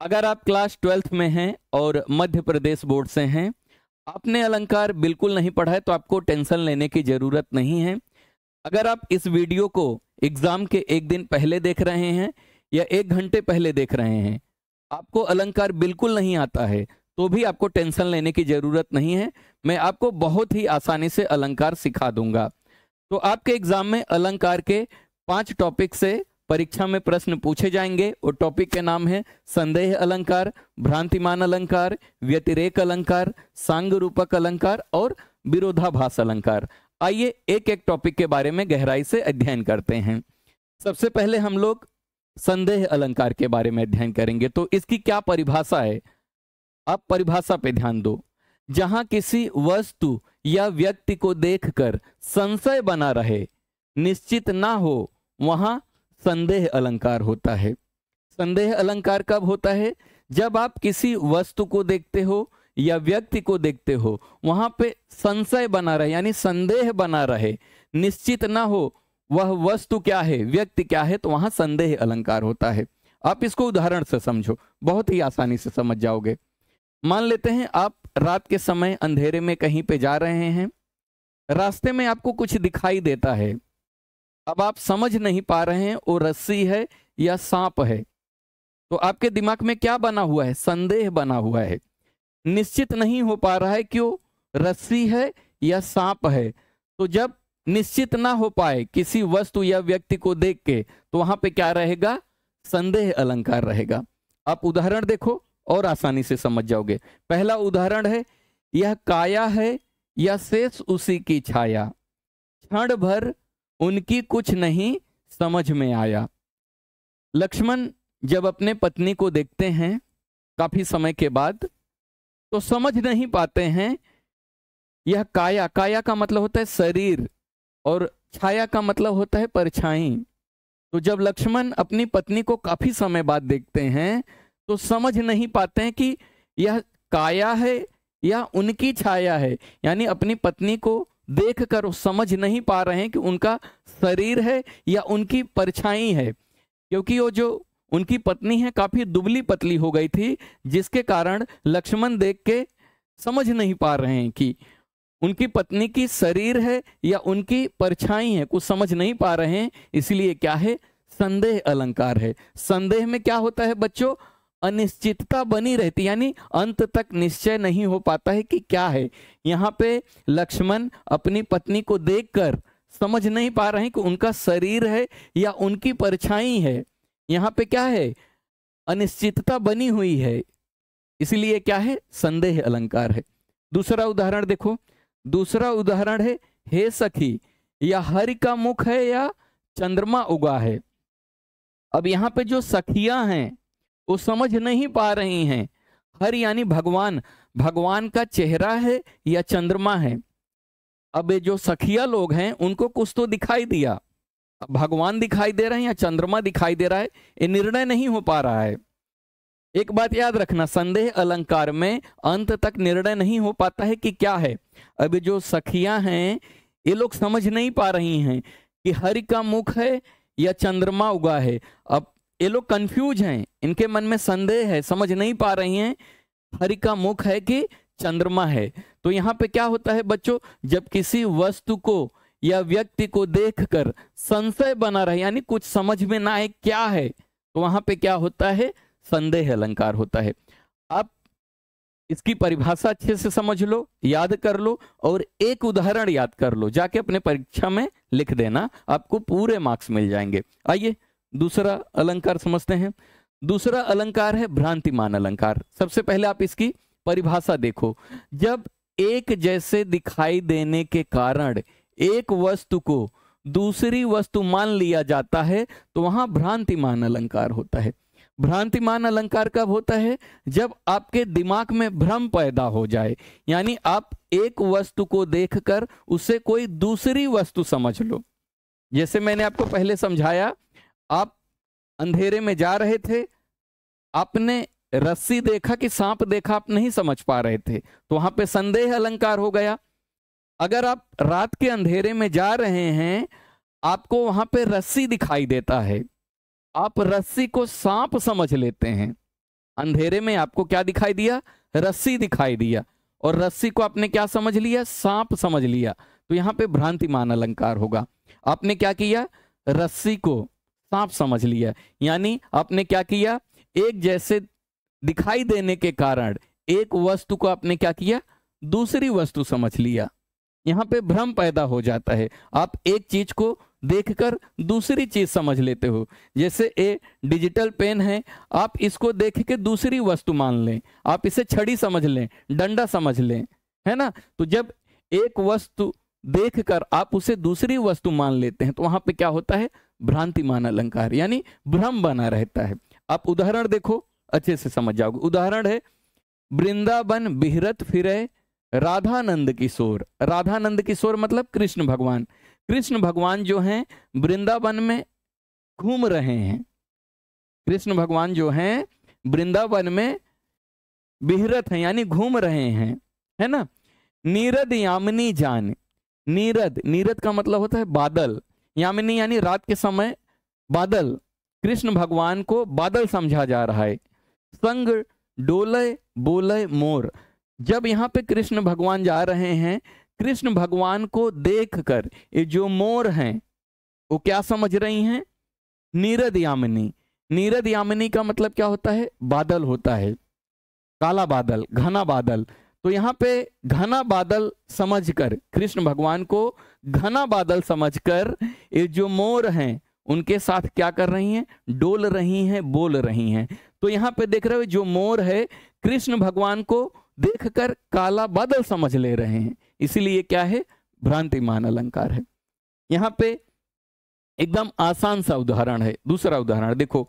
अगर आप class 12th में हैं और मध्य प्रदेश बोर्ड से हैं, आपने अलंकार बिल्कुल नहीं पढ़ा है तो आपको टेंशन लेने की जरूरत नहीं है। अगर आप इस वीडियो को एग्जाम के एक दिन पहले देख रहे हैं या 1 घंटे पहले देख रहे हैं, आपको अलंकार बिल्कुल नहीं आता है तो भी आपको टेंशन लेने की जरूरत नहीं है। मैं आपको बहुत ही आसानी से अलंकार सिखा दूंगा। तो आपके एग्जाम में अलंकार के 5 टॉपिक से परीक्षा में प्रश्न पूछे जाएंगे और टॉपिक के नाम है संदेह अलंकार, भ्रांतिमान अलंकार, व्यतिरेक अलंकार, सांग रूपक अलंकार और विरोधाभास अलंकार। आइए एक एक टॉपिक के बारे में गहराई से अध्ययन करते हैं। सबसे पहले हम लोग संदेह अलंकार के बारे में अध्ययन करेंगे। तो इसकी क्या परिभाषा है, आप परिभाषा पे ध्यान दो। जहां किसी वस्तु या व्यक्ति को देखकर संशय बना रहे, निश्चित ना हो, वहां संदेह अलंकार होता है। संदेह अलंकार कब होता है? जब आप किसी वस्तु को देखते हो या व्यक्ति को देखते हो, वहां पे संशय बना रहे यानी संदेह बना रहे, निश्चित ना हो वह वस्तु क्या है, व्यक्ति क्या है, तो वहां संदेह अलंकार होता है। आप इसको उदाहरण से समझो, बहुत ही आसानी से समझ जाओगे। मान लेते हैं आप रात के समय अंधेरे में कहीं पे जा रहे हैं, रास्ते में आपको कुछ दिखाई देता है। अब आप समझ नहीं पा रहे हैं वो रस्सी है या सांप है, तो आपके दिमाग में क्या बना हुआ है? संदेह बना हुआ है, निश्चित नहीं हो पा रहा है क्यों रस्सी है या सांप है। तो जब निश्चित ना हो पाए किसी वस्तु या व्यक्ति को देख के, तो वहां पे क्या रहेगा? संदेह अलंकार रहेगा। आप उदाहरण देखो और आसानी से समझ जाओगे। पहला उदाहरण है, यह काया है या शेष उसी की छाया, क्षण भर उनकी कुछ नहीं समझ में आया। लक्ष्मण जब अपने पत्नी को देखते हैं काफी समय के बाद, तो समझ नहीं पाते हैं यह काया, काया का मतलब होता है शरीर और छाया का मतलब होता है परछाई। तो जब लक्ष्मण अपनी पत्नी को काफी समय बाद देखते हैं तो समझ नहीं पाते हैं कि यह काया है या उनकी छाया है, यानी अपनी पत्नी को देखकर वो समझ नहीं पा रहे हैं कि उनका शरीर है या उनकी परछाई है, क्योंकि वो जो उनकी पत्नी है काफी दुबली पतली हो गई थी, जिसके कारण लक्ष्मण देख के समझ नहीं पा रहे हैं कि उनकी पत्नी की शरीर है या उनकी परछाई है, कुछ समझ नहीं पा रहे हैं। इसलिए क्या है? संदेह अलंकार है। संदेह में क्या होता है बच्चों? अनिश्चितता बनी रहती, यानी अंत तक निश्चय नहीं हो पाता है कि क्या है। यहाँ पे लक्ष्मण अपनी पत्नी को देखकर समझ नहीं पा रहे हैं कि उनका शरीर है या उनकी परछाई है। यहाँ पे क्या है? अनिश्चितता बनी हुई है, इसलिए क्या है? संदेह अलंकार है। दूसरा उदाहरण देखो। दूसरा उदाहरण है, हे सखी, या हरि का मुख है या चंद्रमा उगा है। अब यहाँ पे जो सखियां हैं वो समझ नहीं पा रही हैं, हरि यानी भगवान, भगवान का चेहरा है या चंद्रमा है। अब ये जो सखिया लोग हैं उनको कुछ तो दिखाई दिया, अब भगवान दिखाई दे रहे हैं या चंद्रमा दिखाई दे रहा है, ये निर्णय नहीं हो पा रहा है। एक बात याद रखना, संदेह अलंकार में अंत तक निर्णय नहीं हो पाता है कि क्या है। अब जो सखियां हैं ये लोग समझ नहीं पा रही हैं कि हरि का मुख है या चंद्रमा उगा है। अब ये लोग कंफ्यूज हैं, इनके मन में संदेह है, समझ नहीं पा रही हैं हरि का मुख है कि चंद्रमा है। तो यहाँ पे क्या होता है बच्चों? जब किसी वस्तु को या व्यक्ति को देखकर संशय बना रहे, यानी कुछ समझ में ना आए क्या है, तो वहां पे क्या होता है? संदेह अलंकार होता है। आप इसकी परिभाषा अच्छे से समझ लो, याद कर लो और एक उदाहरण याद कर लो, जाके अपने परीक्षा में लिख देना, आपको पूरे मार्क्स मिल जाएंगे। आइए दूसरा अलंकार समझते हैं। दूसरा अलंकार है भ्रांतिमान अलंकार। सबसे पहले आप इसकी परिभाषा देखो। जब एक जैसे दिखाई देने के कारण एक वस्तु को दूसरी वस्तु मान लिया जाता है तो वहां भ्रांतिमान अलंकार होता है। भ्रांतिमान अलंकार कब होता है? जब आपके दिमाग में भ्रम पैदा हो जाए, यानी आप एक वस्तु को देखकर उसे कोई दूसरी वस्तु समझ लो। जैसे मैंने आपको पहले समझाया, आप अंधेरे में जा रहे थे, आपने रस्सी देखा कि सांप देखा, आप नहीं समझ पा रहे थे, तो वहां पे संदेह अलंकार हो गया। अगर आप रात के अंधेरे में जा रहे हैं, आपको वहां पे रस्सी दिखाई देता है, आप रस्सी को सांप समझ लेते हैं, अंधेरे में आपको क्या दिखाई दिया? रस्सी दिखाई दिया, और रस्सी को आपने क्या समझ लिया? सांप समझ लिया। तो यहाँ पे भ्रांतिमान अलंकार होगा। आपने क्या किया? रस्सी को सांप समझ लिया, यानी आपने क्या किया? एक जैसे दिखाई देने के कारण एक वस्तु को आपने क्या किया? दूसरी वस्तु समझ लिया। यहाँ पे भ्रम पैदा हो जाता है। आप एक चीज को देखकर दूसरी चीज समझ लेते हो। जैसे ये डिजिटल पेन है, आप इसको देख के दूसरी वस्तु मान लें, आप इसे छड़ी समझ लें, डंडा समझ लें, है ना। तो जब एक वस्तु देखकर आप उसे दूसरी वस्तु मान लेते हैं तो वहां पे क्या होता है? भ्रांतिमान अलंकार, यानी भ्रम बना रहता है। आप उदाहरण देखो, अच्छे से समझ जाओगे। उदाहरण है, वृंदावन बिहरत फिरे राधानंद किशोर। राधानंद किशोर मतलब कृष्ण भगवान। कृष्ण भगवान जो हैं वृंदावन में घूम रहे हैं। कृष्ण भगवान जो हैं वृंदावन में बिहरत हैं, यानी घूम रहे हैं, है ना। नीरद यामिनी जान। नीरद, नीरद का मतलब होता है बादल। यामिनी यानी रात के समय बादल। कृष्ण भगवान को बादल समझा जा रहा है। संग डोले बोले मोर। जब यहाँ पे कृष्ण भगवान जा रहे हैं, कृष्ण भगवान को देखकर ये जो मोर हैं वो क्या समझ रही हैं? नीरद यामिनी। नीरद यामिनी का मतलब क्या होता है? बादल होता है, काला बादल, घना बादल। तो यहाँ पे घना बादल समझकर, कृष्ण भगवान को घना बादल समझकर ये जो मोर हैं उनके साथ क्या कर रही हैं? डोल रही हैं, बोल रही हैं। तो यहाँ पे देख रहे हो, जो मोर है कृष्ण भगवान को देखकर काला बादल समझ ले रहे हैं, इसीलिए क्या है? भ्रांतिमान अलंकार है। यहाँ पे एकदम आसान सा उदाहरण है। दूसरा उदाहरण देखो,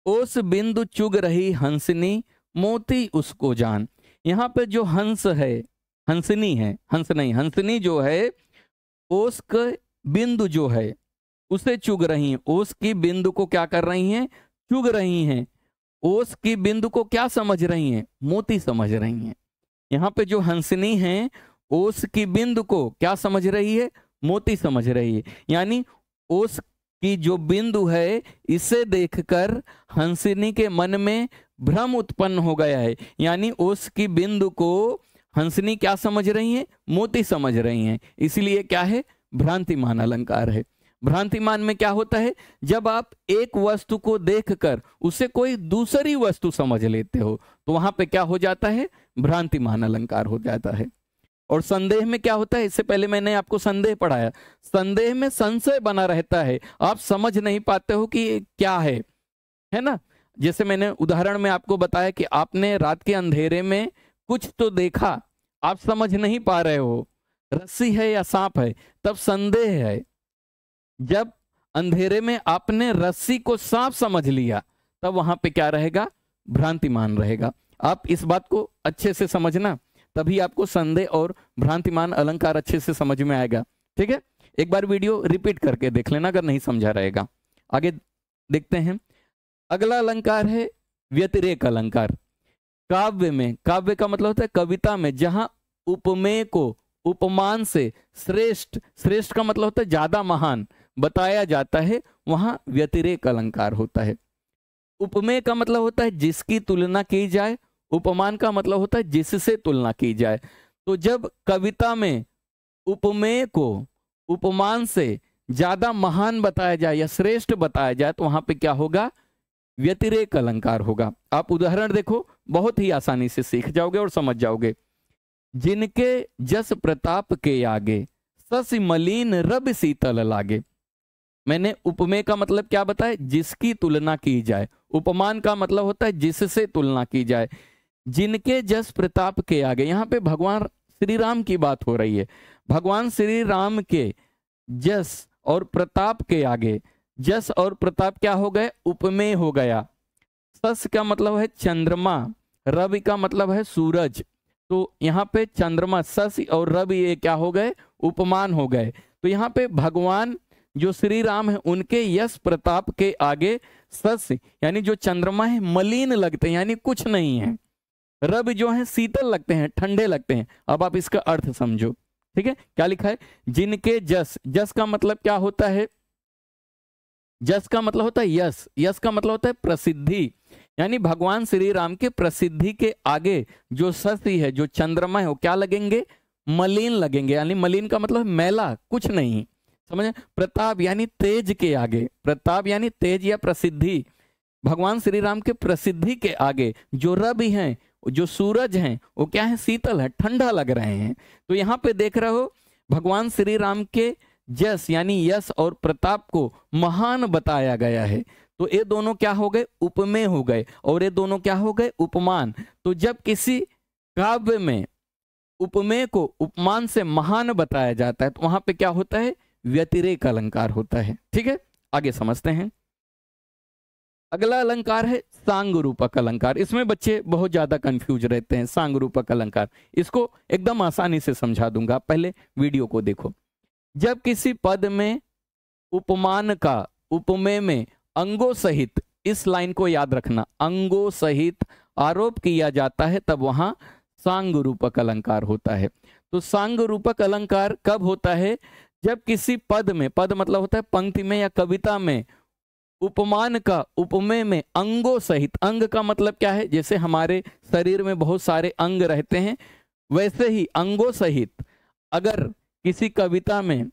ओस बिंदु चुग रही हंसनी मोती उसको जान। यहाँ पे जो हंस है, हंसनी है, हंस नहीं, हंसनी जो है ओस के बिंदु जो है उसे चुग रही हैं। ओस की बिंदु को क्या कर रही हैं? चुग रही हैं। ओस की बिंदु को क्या समझ रही हैं? मोती समझ रही हैं। यहाँ पे जो हंसनी है ओस की बिंदु को क्या समझ रही है? मोती समझ रही है। यानी ओस की जो बिंदु है इसे देखकर हंसनी के मन में भ्रम उत्पन्न हो गया है। यानी ओस की बिंदु को हंसनी क्या समझ रही है? मोती समझ रही हैं। इसलिए क्या है? भ्रांतिमान अलंकार है। भ्रांतिमान में क्या होता है? जब आप एक वस्तु को देखकर उसे कोई दूसरी वस्तु समझ लेते हो तो वहां पे क्या हो जाता है? भ्रांतिमान अलंकार हो जाता है। और संदेह में क्या होता है? इससे पहले मैंने आपको संदेह पढ़ाया। संदेह में संशय बना रहता है, आप समझ नहीं पाते हो कि क्या है ना। जैसे मैंने उदाहरण में आपको बताया कि आपने रात के अंधेरे में कुछ तो देखा, आप समझ नहीं पा रहे हो रस्सी है या सांप है, तब संदेह है। जब अंधेरे में आपने रस्सी को सांप समझ लिया तब वहां पे क्या रहेगा? भ्रांतिमान रहेगा। आप इस बात को अच्छे से समझना, तभी आपको संदेह और भ्रांतिमान अलंकार अच्छे से समझ में आएगा। ठीक है, एक बार वीडियो रिपीट करके देख लेना अगर नहीं समझा रहेगा। आगे देखते हैं। अगला अलंकार है व्यतिरेक अलंकार। काव्य में, काव्य का मतलब होता है कविता में, जहां उपमेय को उपमान से श्रेष्ठ, श्रेष्ठ का मतलब होता है ज्यादा महान बताया जाता है, वहां व्यतिरेक अलंकार होता है। उपमेय का मतलब होता है जिसकी तुलना की जाए, उपमान का मतलब होता है जिससे तुलना की जाए। तो जब कविता में उपमेय को उपमान से ज्यादा महान बताया जाए या श्रेष्ठ बताया जाए तो वहां पे क्या होगा? व्यतिरेक अलंकार होगा। आप उदाहरण देखो, बहुत ही आसानी से सीख जाओगे और समझ जाओगे। जिनके जस प्रताप के आगे सस मलिन रब शीतल लागे। मैंने उपमेय का मतलब क्या बताया? जिसकी तुलना की जाए। उपमान का मतलब होता है जिससे तुलना की जाए। जिनके जस प्रताप के आगे, यहाँ पे भगवान श्री राम की बात हो रही है। भगवान श्री राम के जस और प्रताप के आगे, जस और प्रताप क्या हो गए? उपमेय हो गया। सस का मतलब है चंद्रमा, रवि का मतलब है सूरज। तो यहाँ पे चंद्रमा, सस और रवि ये क्या हो गए? उपमान हो गए। तो यहाँ पे भगवान जो श्री राम है उनके यश प्रताप के आगे सस यानी जो चंद्रमा है मलिन लगते हैं, यानी कुछ नहीं है। रवि जो है शीतल लगते हैं, ठंडे लगते हैं। अब आप इसका अर्थ समझो। ठीक है, क्या लिखा है? जिनके जस, जस का मतलब क्या होता है? जस का मतलब होता है यश, यश का मतलब होता है प्रसिद्धि। यानी भगवान श्री राम के प्रसिद्धि के आगे जो शशि है, जो चंद्रमा है, वो क्या लगेंगे? मलिन लगेंगे। यानी मलिन का मतलब मैला, कुछ नहीं, समझे? प्रताप यानी तेज के आगे, प्रताप यानी तेज या प्रसिद्धि। भगवान श्री राम के प्रसिद्धि के आगे जो रवि हैं, जो सूरज हैं, वो क्या है? शीतल है, ठंडा लग रहे हैं। तो यहाँ पे देख रहे हो भगवान श्री राम के जस यानी यश और प्रताप को महान बताया गया है। तो ये दोनों क्या हो गए? उपमेय हो गए, और ये दोनों क्या हो गए? उपमान। तो जब किसी काव्य में उपमेय को उपमान से महान बताया जाता है तो वहां पे क्या होता है? व्यतिरेक अलंकार होता है। ठीक है, आगे समझते हैं। अगला अलंकार है सांग रूपक अलंकार। इसमें बच्चे बहुत ज्यादा कंफ्यूज रहते हैं। सांग रूपक अलंकार, इसको एकदम आसानी से समझा दूंगा, पहले वीडियो को देखो। जब किसी पद में उपमान का उपमेय में अंगों सहित, इस लाइन को याद रखना, अंगों सहित आरोप किया जाता है, तब वहां सांग रूपक अलंकार होता है। तो सांग रूपक अलंकार कब होता है? जब किसी पद में, पद मतलब होता है पंक्ति में या कविता में, उपमान का उपमेय में अंगों सहित, अंग का मतलब क्या है? जैसे हमारे शरीर में बहुत सारे अंग रहते हैं, वैसे ही अंगों सहित अगर किसी कविता में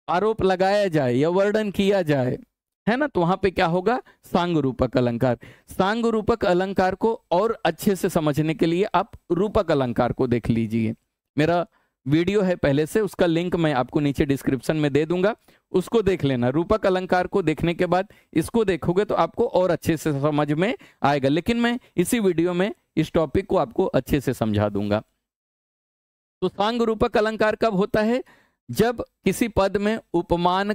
आरोप लगाया जाए या वर्णन किया जाए, है ना, तो वहां पे क्या होगा? सांग रूपक अलंकार। सांग रूपक अलंकार को और अच्छे से समझने के लिए आप रूपक अलंकार को देख लीजिए। मेरा वीडियो है पहले से, उसका लिंक मैं आपको नीचे डिस्क्रिप्शन में दे दूंगा, उसको देख लेना। रूपक अलंकार को देखने के बाद इसको देखोगे तो आपको और अच्छे से समझ में आएगा, लेकिन मैं इसी वीडियो में इस टॉपिक को आपको अच्छे से समझा दूंगा। तो सांग रूपक अलंकार कब होता है? जब किसी पद में उपमान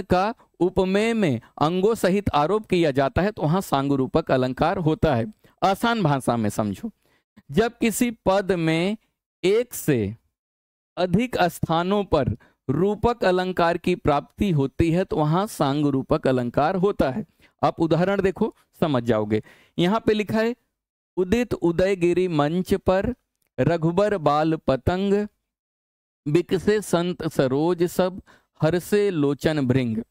का उपमेय में अंगों सहित आरोप किया जाता है तो वहां सांग रूपक अलंकार होता है। आसान भाषा में समझो, जब किसी पद में एक से अधिक स्थानों पर रूपक अलंकार की प्राप्ति होती है तो वहां सांग रूपक अलंकार होता है। आप उदाहरण देखो, समझ जाओगे। यहां पे लिखा है, उदित उदयगिरि मंच पर रघुबर बाल पतंग, बिकसे संत सरोज सब, हर्षे लोचन भृंग।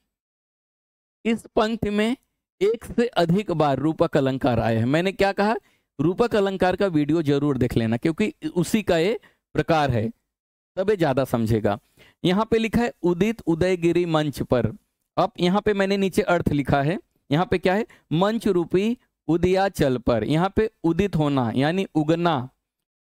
इस पंक्ति में एक से अधिक बार रूपक अलंकार आए हैं। मैंने क्या कहा? रूपक अलंकार का वीडियो जरूर देख लेना, क्योंकि उसी का ये प्रकार है, तबे ज्यादा समझेगा। यहाँ पे लिखा है उदित उदयगिरि मंच पर। अब यहाँ पे मैंने नीचे अर्थ लिखा है, यहाँ पे क्या है? मंच रूपी उदयाचल पर। यहाँ पे उदित होना यानी उगना,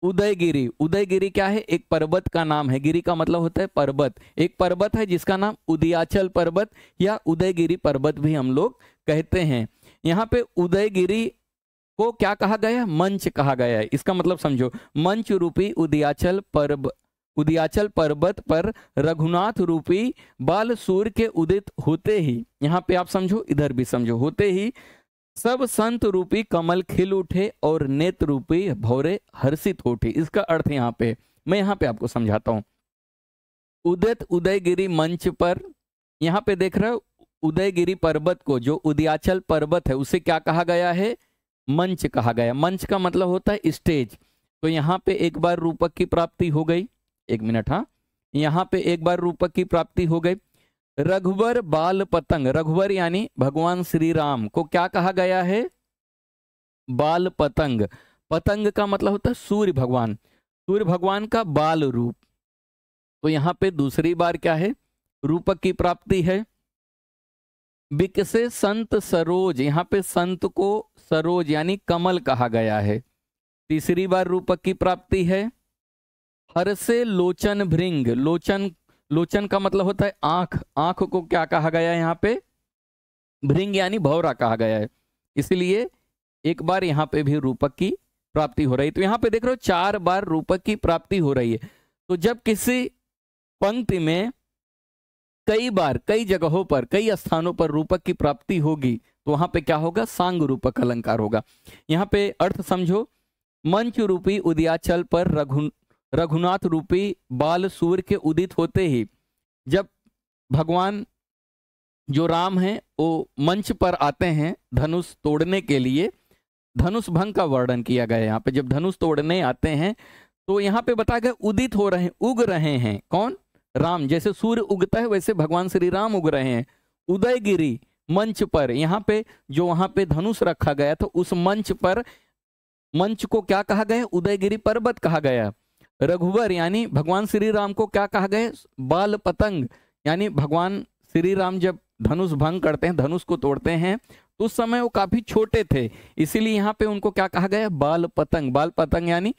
उदयगिरि, उदयगिरि क्या है? एक पर्वत का नाम है। गिरि का मतलब होता है पर्वत। एक पर्वत है जिसका नाम उदयाचल पर्वत या उदयगिरि पर्वत भी हम लोग कहते हैं। यहाँ पे उदयगिरि को क्या कहा गया? मंच कहा गया है। इसका मतलब समझो, मंच रूपी उदयाचल पर्वत पर रघुनाथ रूपी बाल सूर्य के उदित होते ही, यहाँ पे आप समझो, इधर भी समझो, होते ही सब संत रूपी कमल खिल उठे और नेत्र रूपी भौरे हर्षित उठे। इसका अर्थ यहाँ पे मैं यहाँ पे आपको समझाता हूँ। उदित उदयगिरि मंच पर, यहाँ पे देख रहे हो उदयगिरि पर्वत को, जो उदयाचल पर्वत है, उसे क्या कहा गया है? मंच कहा गया। मंच का मतलब होता है स्टेज। तो यहाँ पे एक बार रूपक की प्राप्ति हो गई। एक मिनट, हाँ, यहाँ पे एक बार रूपक की प्राप्ति हो गई। रघुवर बाल पतंग, रघुवर यानी भगवान श्री राम को क्या कहा गया है? बाल पतंग। पतंग का मतलब होता है सूर्य भगवान, सूर्य भगवान का बाल रूप। तो यहाँ पे दूसरी बार क्या है? रूपक की प्राप्ति है। बिकसे संत सरोज, यहाँ पे संत को सरोज यानी कमल कहा गया है। तीसरी बार रूपक की प्राप्ति है। हर्षे लोचन भृंग, लोचन, लोचन का मतलब होता है आंख, आंख को क्या कहा गया है? यहाँ पे भृंग यानी भौरा कहा गया है, इसलिए एक बार यहाँ पे भी रूपक की प्राप्ति हो रही है। तो यहाँ पे देख रहे हो 4 बार रूपक की प्राप्ति हो रही है। तो जब किसी पंक्ति में कई बार, कई जगहों पर, कई स्थानों पर रूपक की प्राप्ति होगी तो वहां पे क्या होगा? सांग रूपक अलंकार होगा। यहाँ पे अर्थ समझो, मंच रूपी उदयाचल पर रघुनाथ रूपी बाल सूर्य के उदित होते ही, जब भगवान जो राम हैं वो मंच पर आते हैं धनुष तोड़ने के लिए, धनुष भंग का वर्णन किया गया है। यहाँ पे जब धनुष तोड़ने आते हैं तो यहाँ पे बताया गया उदित हो रहे हैं, उग रहे हैं। कौन? राम। जैसे सूर्य उगता है वैसे भगवान श्री राम उग रहे हैं। उदयगिरि मंच पर, यहाँ पे जो वहां पे धनुष रखा गया था उस मंच पर, मंच को क्या कहा गया? उदयगिरी पर्वत कहा गया। रघुवर यानी भगवान श्री राम को क्या कहा गया? बाल पतंग, यानी भगवान श्री राम जब धनुष भंग करते हैं, धनुष को तोड़ते हैं, तो उस समय वो काफी छोटे थे, इसीलिए यहाँ पे उनको क्या कहा गया? बाल पतंग। बाल पतंग यानी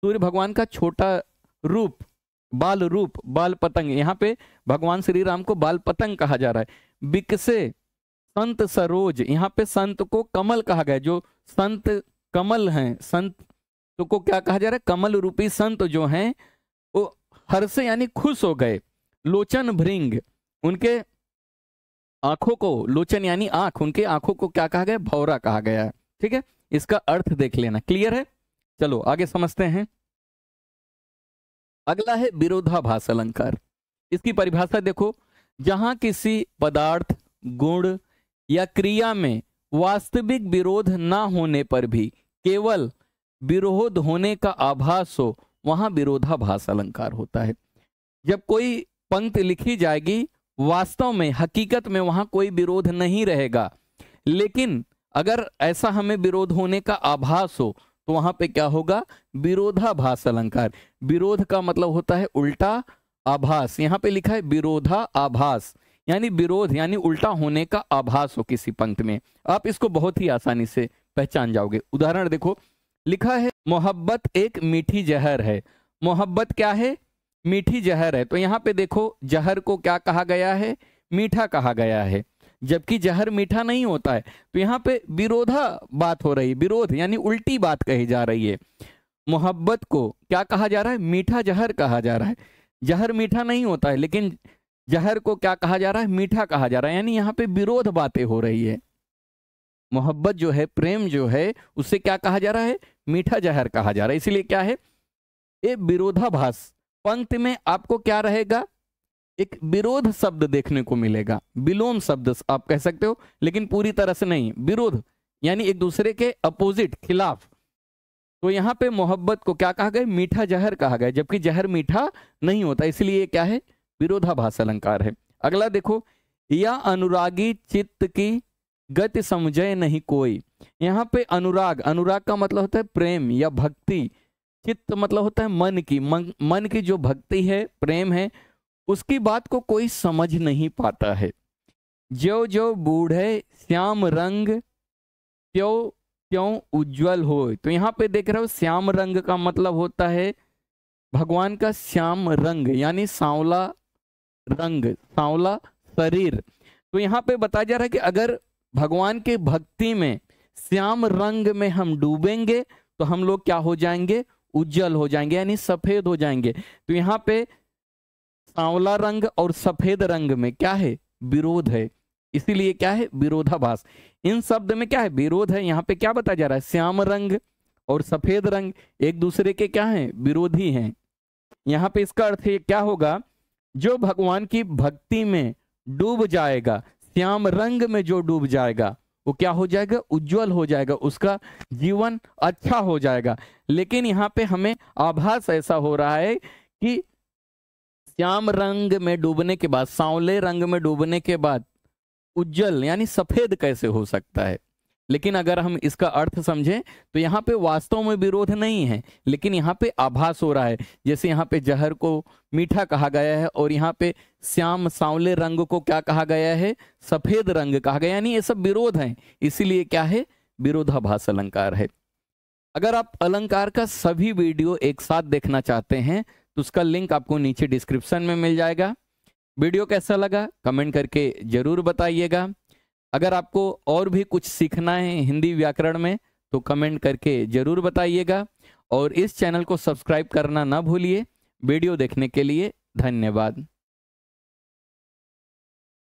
सूर्य भगवान का छोटा रूप, बाल रूप, बाल पतंग। यहाँ पे भगवान श्री राम को बाल पतंग कहा जा रहा है। बिकसे संत सरोज, यहाँ पे संत को कमल कहा गया। जो संत कमल हैं, संत तो को क्या कहा जा रहा है? कमल रूपी संत जो हैं वो हर्ष यानी खुश हो गए। लोचन भृंग, उनके आंखों को, लोचन यानी आंख, उनके आंखों को क्या कहा गया? भौरा कहा गया। ठीक है, इसका अर्थ देख लेना। क्लियर है? चलो आगे समझते हैं। अगला है विरोधाभास अलंकार। इसकी परिभाषा देखो, जहां किसी पदार्थ, गुण या क्रिया में वास्तविक विरोध ना होने पर भी केवल विरोध होने का आभास हो, वहां विरोधाभास अलंकार होता है। जब कोई पंक्ति लिखी जाएगी, वास्तव में, हकीकत में वहां कोई विरोध नहीं रहेगा, लेकिन अगर ऐसा हमें विरोध होने का आभास हो तो वहां पे क्या होगा? विरोधाभास अलंकार। विरोध का मतलब होता है उल्टा, आभास। यहां पे लिखा है विरोधा आभास, यानी विरोध यानी उल्टा होने का आभास हो किसी पंक्ति में। आप इसको बहुत ही आसानी से पहचान जाओगे। उदाहरण देखो, लिखा है मोहब्बत एक मीठी जहर है। मोहब्बत क्या है? मीठी जहर है। तो यहाँ पे देखो, जहर को क्या कहा गया है? मीठा कहा गया है, जबकि जहर मीठा नहीं होता है। तो यहाँ पे विरोधा बात हो रही है, विरोध यानी उल्टी बात कही जा रही है। मोहब्बत को क्या कहा जा रहा है? मीठा जहर कहा जा रहा है। जहर मीठा नहीं होता है, लेकिन जहर को क्या कहा जा रहा है? मीठा कहा जा रहा है, यानी यहाँ पे विरोध बातें हो रही है। मोहब्बत जो है, प्रेम जो है, उससे क्या कहा जा रहा है? मीठा जहर कहा जा रहा है। इसलिए क्या है? ये विरोधाभास। पंक्ति में आपको क्या रहेगा? एक विरोध शब्द देखने को मिलेगा, विलोम शब्द आप कह सकते हो, लेकिन पूरी तरह से नहीं। विरोध यानी एक दूसरे के अपोजिट, खिलाफ। तो यहाँ पे मोहब्बत को क्या कहा गया? मीठा जहर कहा गया, जबकि जहर मीठा नहीं होता, इसलिए क्या है? विरोधाभास अलंकार है। अगला देखो, या अनुरागी चित्त की गति समझे नहीं कोई। यहाँ पे अनुराग, अनुराग का मतलब होता है प्रेम या भक्ति। चित्त मतलब होता है मन की, मन की जो भक्ति है, प्रेम है, उसकी बात को कोई समझ नहीं पाता है। जो जो बूढ़े श्याम रंग त्यों त्यों उज्जवल हो। तो यहाँ पे देख रहे हो, श्याम रंग का मतलब होता है भगवान का श्याम रंग, यानी सांवला रंग, सांवला शरीर। तो यहाँ पे बताया जा रहा है कि अगर भगवान के भक्ति में, श्याम रंग में हम डूबेंगे तो हम लोग क्या हो जाएंगे? उज्जवल हो जाएंगे, यानी सफेद हो जाएंगे। तो यहाँ पे सांवला रंग और सफेद रंग में क्या है? विरोध है, इसीलिए क्या है? विरोधाभास। इन शब्द में क्या है? विरोध है। यहाँ पे क्या बताया जा रहा है? श्याम रंग और सफेद रंग एक दूसरे के क्या हैं? विरोधी हैं। यहाँ पे इसका अर्थ क्या होगा? जो भगवान की भक्ति में डूब जाएगा, श्याम रंग में जो डूब जाएगा, वो क्या हो जाएगा? उज्जवल हो जाएगा, उसका जीवन अच्छा हो जाएगा। लेकिन यहाँ पे हमें आभास ऐसा हो रहा है कि श्याम रंग में डूबने के बाद, सांवले रंग में डूबने के बाद उज्जवल यानी सफेद कैसे हो सकता है? लेकिन अगर हम इसका अर्थ समझें तो यहाँ पे वास्तव में विरोध नहीं है, लेकिन यहाँ पे आभास हो रहा है। जैसे यहाँ पे जहर को मीठा कहा गया है और यहाँ पे श्याम सांवले रंग को क्या कहा गया है? सफेद रंग कहा गया, यानी ये सब विरोध हैं, इसीलिए क्या है? विरोधाभास अलंकार है। अगर आप अलंकार का सभी वीडियो एक साथ देखना चाहते हैं तो उसका लिंक आपको नीचे डिस्क्रिप्शन में मिल जाएगा। वीडियो कैसा लगा कमेंट करके जरूर बताइएगा। अगर आपको और भी कुछ सीखना है हिंदी व्याकरण में तो कमेंट करके जरूर बताइएगा, और इस चैनल को सब्सक्राइब करना ना भूलिए। वीडियो देखने के लिए धन्यवाद।